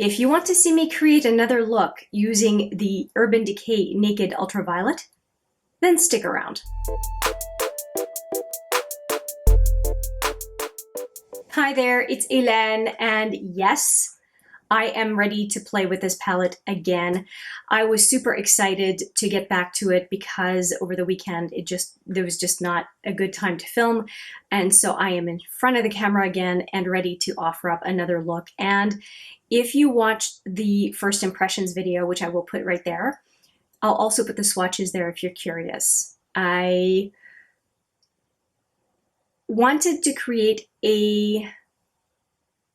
If you want to see me create another look using the Urban Decay Naked Ultraviolet, then stick around. Hi there, it's Hélène, and yes, I am ready to play with this palette again. I was super excited to get back to it because over the weekend there was just not a good time to film, and so I am in front of the camera again and ready to offer up another look. And if you watched the first impressions video, which I will put right there, I'll also put the swatches there if you're curious. I wanted to create a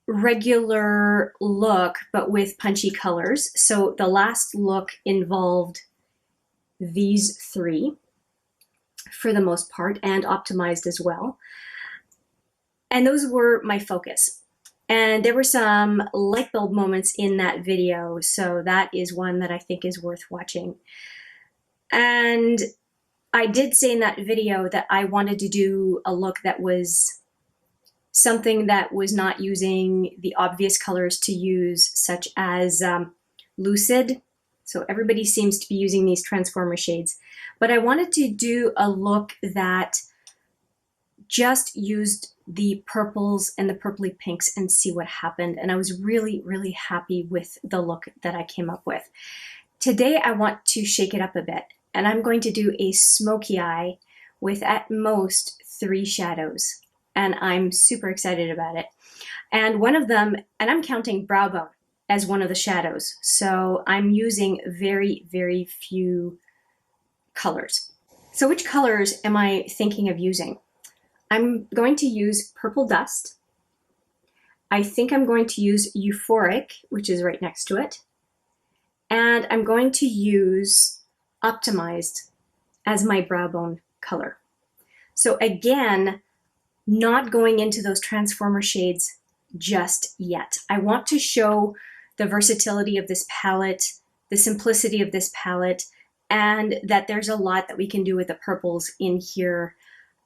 regular look, but with punchy colors. So the last look involved these three for the most part, and optimized as well. And those were my focus. And there were some light bulb moments in that video, so that is one that I think is worth watching. And I did say in that video that I wanted to do a look that was something that was not using the obvious colors to use, such as Lucid. So everybody seems to be using these transformer shades. But I wanted to do a look that just used the purples and the purpley pinks and see what happened. And I was really, really happy with the look that I came up with. Today I want to shake it up a bit, and I'm going to do a Smokey Eye with at most 3 shadows. And I'm super excited about it. And one of them, and I'm counting brow bone as one of the shadows. So I'm using very, very few colors. So which colors am I thinking of using? I'm going to use Purple Dust. I think I'm going to use Euphoric, which is right next to it. And I'm going to use Optimized as my brow bone color. So again, not going into those transformer shades just yet. I want to show the versatility of this palette, the simplicity of this palette, and that there's a lot that we can do with the purples in here.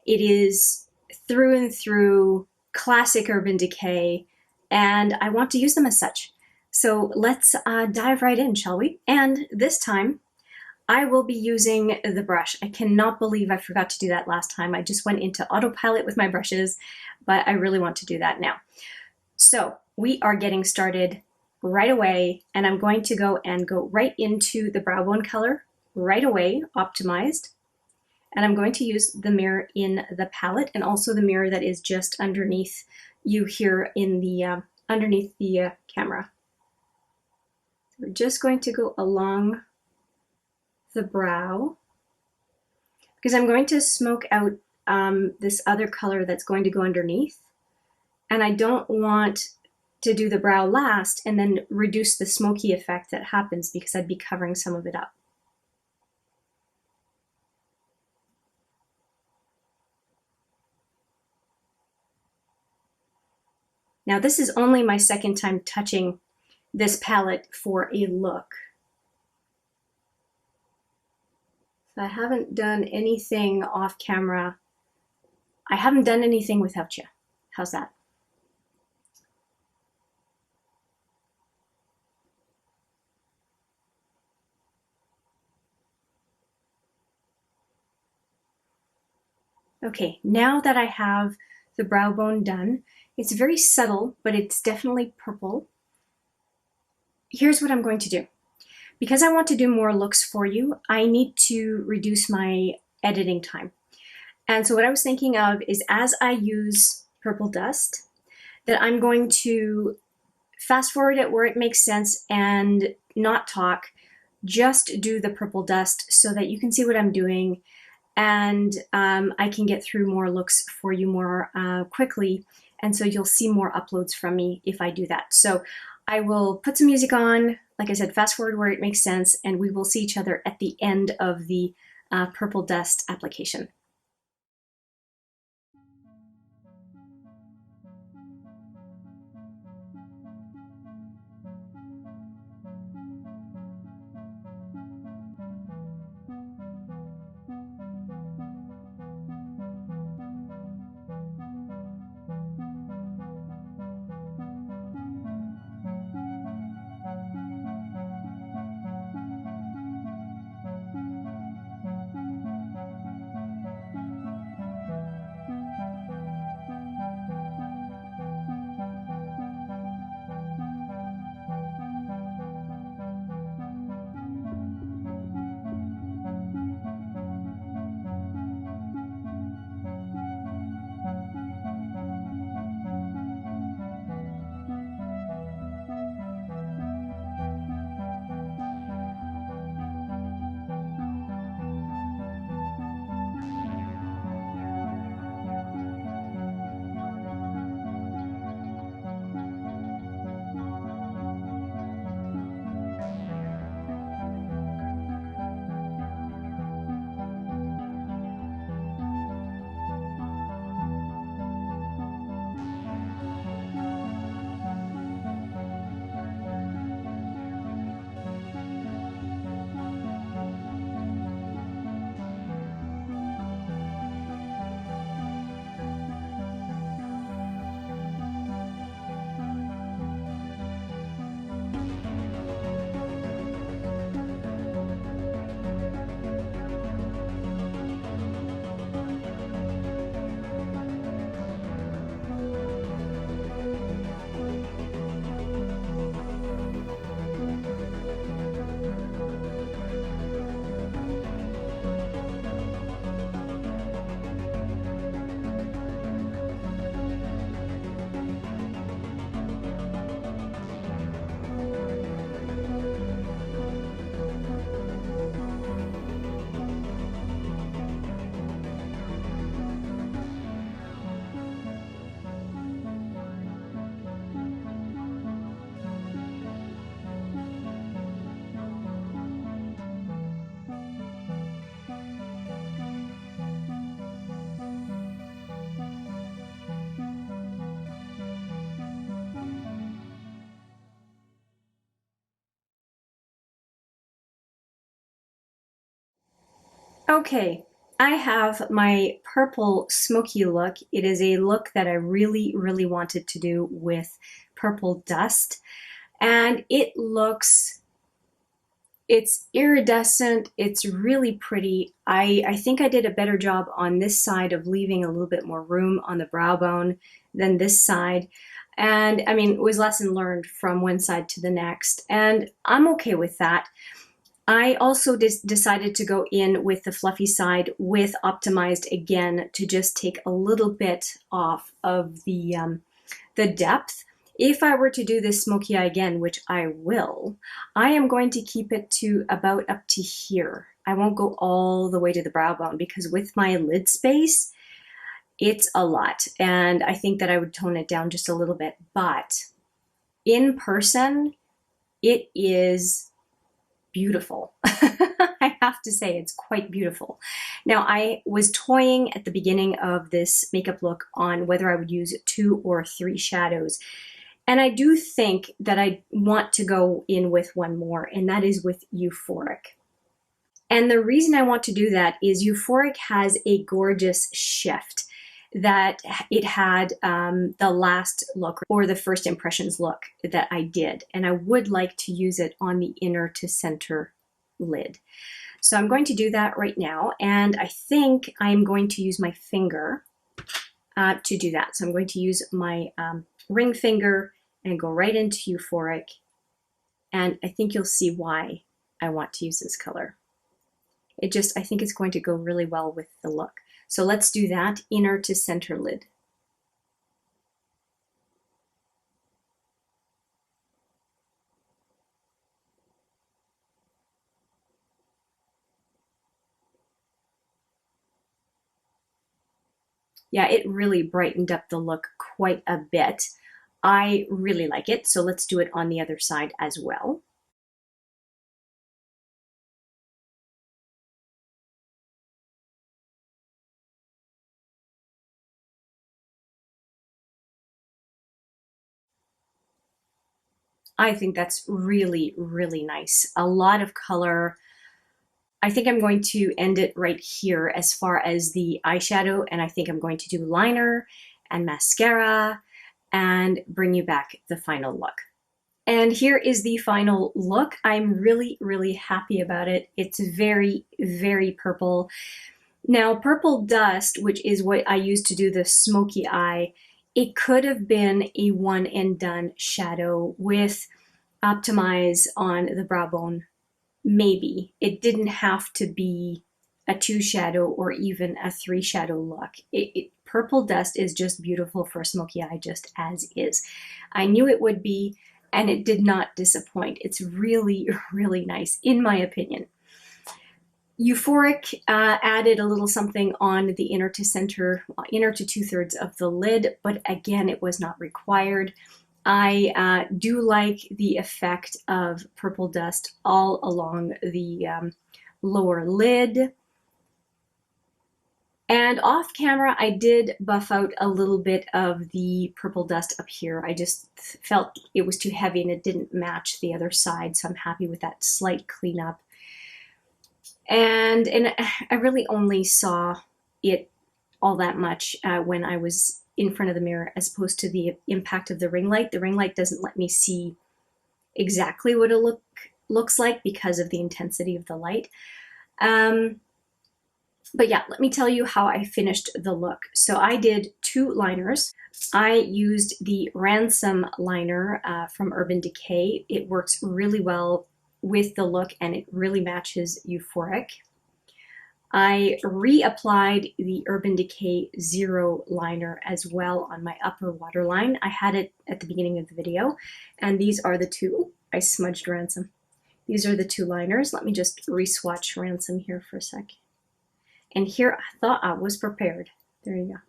It is through and through classic Urban Decay, and I want to use them as such. So let's dive right in, shall we? And this time, I will be using the brush. I cannot believe I forgot to do that last time. I just went into autopilot with my brushes, but I really want to do that now. So we are getting started right away, and I'm going to go right into the brow bone color right away, optimized. And I'm going to use the mirror in the palette, and also the mirror that is just underneath you here in the underneath the camera. So we're just going to go along the brow, because I'm going to smoke out this other color that's going to go underneath, and I don't want to do the brow last and then reduce the smoky effect that happens, because I'd be covering some of it up. Now this is only my second time touching this palette for a look. So I haven't done anything off camera. I haven't done anything without you. How's that? Okay, now that I have the brow bone done, it's very subtle, but it's definitely purple. Here's what I'm going to do. Because I want to do more looks for you, I need to reduce my editing time. And so what I was thinking of is, as I use Purple Dust, that I'm going to fast forward it where it makes sense and not talk, just do the Purple Dust so that you can see what I'm doing, and I can get through more looks for you more quickly, and so you'll see more uploads from me if I do that. So I will put some music on, like I said, fast forward where it makes sense, and we will see each other at the end of the Purple Dust application. Okay, I have my purple smoky look. It is a look that I really, really wanted to do with purple dust. And it's iridescent, it's really pretty. I think I did a better job on this side of leaving a little bit more room on the brow bone than this side. And I mean, it was lesson learned from one side to the next. And I'm okay with that. I also decided to go in with the fluffy side with optimized again to just take a little bit off of the depth. If I were to do this smoky eye again, which I will, I am going to keep it to about up to here. I won't go all the way to the brow bone because with my lid space, it's a lot. And I think that I would tone it down just a little bit. But in person, it is beautiful. I have to say it's quite beautiful. Now, I was toying at the beginning of this makeup look on whether I would use 2 or 3 shadows. And I do think that I want to go in with one more, and that is with Euphoric. And the reason I want to do that is Euphoric has a gorgeous shift that it had the last look or the first impressions look that I did. And I would like to use it on the inner to center lid. So I'm going to do that right now. And I think I'm going to use my finger to do that. So I'm going to use my ring finger and go right into Euphoric. And I think you'll see why I want to use this color. I think it's going to go really well with the look. So let's do that, inner to center lid. Yeah, it really brightened up the look quite a bit. I really like it, so let's do it on the other side as well. I think that's really, really nice. A lot of color. I think I'm going to end it right here as far as the eyeshadow, and I think I'm going to do liner and mascara and bring you back the final look. And here is the final look. I'm really, really happy about it. It's very, very purple. Now, purple dust, which is what I used to do the smoky eye, it could have been a one and done shadow with optimize on the brow bone. Maybe. It didn't have to be a 2 shadow or even a 3 shadow look. Purple dust is just beautiful for a smoky eye just as is. I knew it would be, and it did not disappoint. It's really, really nice, in my opinion. Euphoric added a little something on the inner to center, inner to 2/3 of the lid, but again, it was not required. I do like the effect of purple dust all along the lower lid. And off camera, I did buff out a little bit of the purple dust up here. I just felt it was too heavy and it didn't match the other side, so I'm happy with that slight cleanup. And I really only saw it all that much when I was in front of the mirror as opposed to the impact of the ring light. The ring light doesn't let me see exactly what it looks like because of the intensity of the light. But yeah, let me tell you how I finished the look. So I did 2 liners. I used the Ransom liner from Urban Decay. It works really well with the look and it really matches Euphoric. I reapplied the Urban Decay Zero liner as well on my upper waterline. I had it at the beginning of the video, and these are the 2. I smudged Ransom. These are the 2 liners. Let me just re-swatch Ransom here for a sec. And here I thought I was prepared. There you go.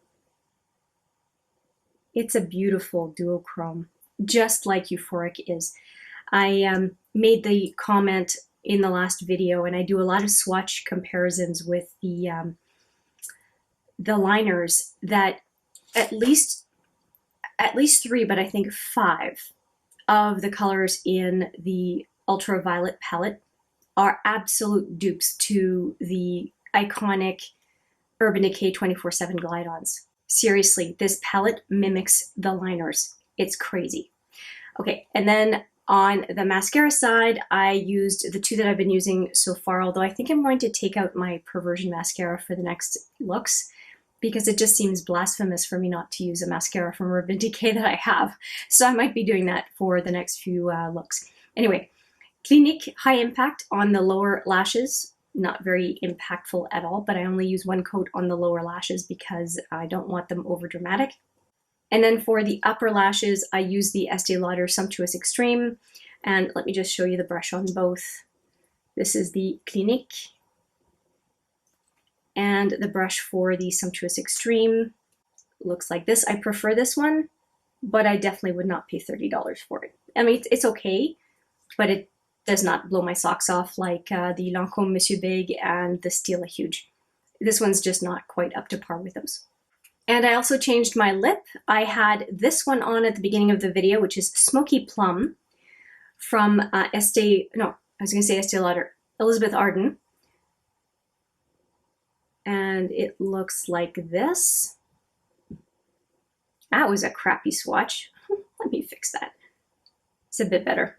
It's a beautiful duochrome, just like Euphoric is. I made the comment in the last video, and I do a lot of swatch comparisons with the liners, that at least 3, but I think 5 of the colors in the ultraviolet palette are absolute dupes to the iconic Urban Decay 24/7 Glide-Ons. Seriously, this palette mimics the liners. It's crazy. Okay, and then on the mascara side, I used the two that I've been using so far, although I think I'm going to take out my Perversion mascara for the next looks because it just seems blasphemous for me not to use a mascara from Urban Decay that I have. So I might be doing that for the next few looks. Anyway, Clinique High Impact on the lower lashes. Not very impactful at all, but I only use one coat on the lower lashes because I don't want them over dramatic. And then for the upper lashes, I use the Estee Lauder Sumptuous Extreme. And let me just show you the brush on both. This is the Clinique. And the brush for the Sumptuous Extreme looks like this. I prefer this one, but I definitely would not pay $30 for it. I mean, it's okay, but it does not blow my socks off like the Lancôme Monsieur Big and the Stila Huge. This one's just not quite up to par with those. And I also changed my lip. I had this one on at the beginning of the video, which is Smoky Plum from Estee Lauder, Elizabeth Arden. And it looks like this. That was a crappy swatch. Let me fix that. It's a bit better.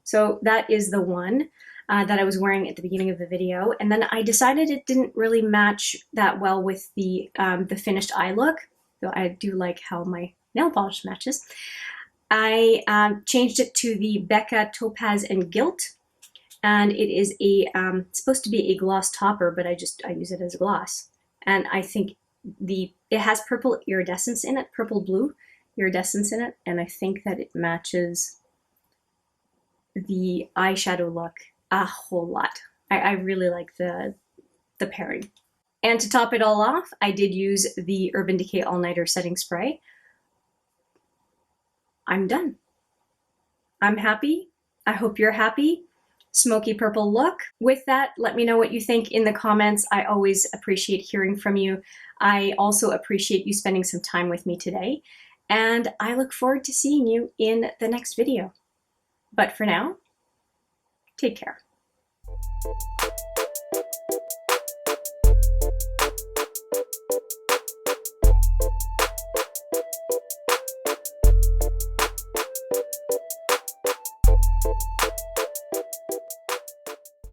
So that is the one that I was wearing at the beginning of the video. And then I decided it didn't really match that well with the finished eye look, though I do like how my nail polish matches. I changed it to the Becca Topaz and Gilt. And it is supposed to be a gloss topper, but I use it as a gloss. And I think it has purple iridescence in it, purple blue iridescence in it. And I think that it matches the eyeshadow look a whole lot. I really like the pairing. And to top it all off, I did use the Urban Decay All Nighter Setting Spray. I'm done. I'm happy. I hope you're happy. Smoky purple look. With that, let me know what you think in the comments. I always appreciate hearing from you. I also appreciate you spending some time with me today. And I look forward to seeing you in the next video. But for now, take care.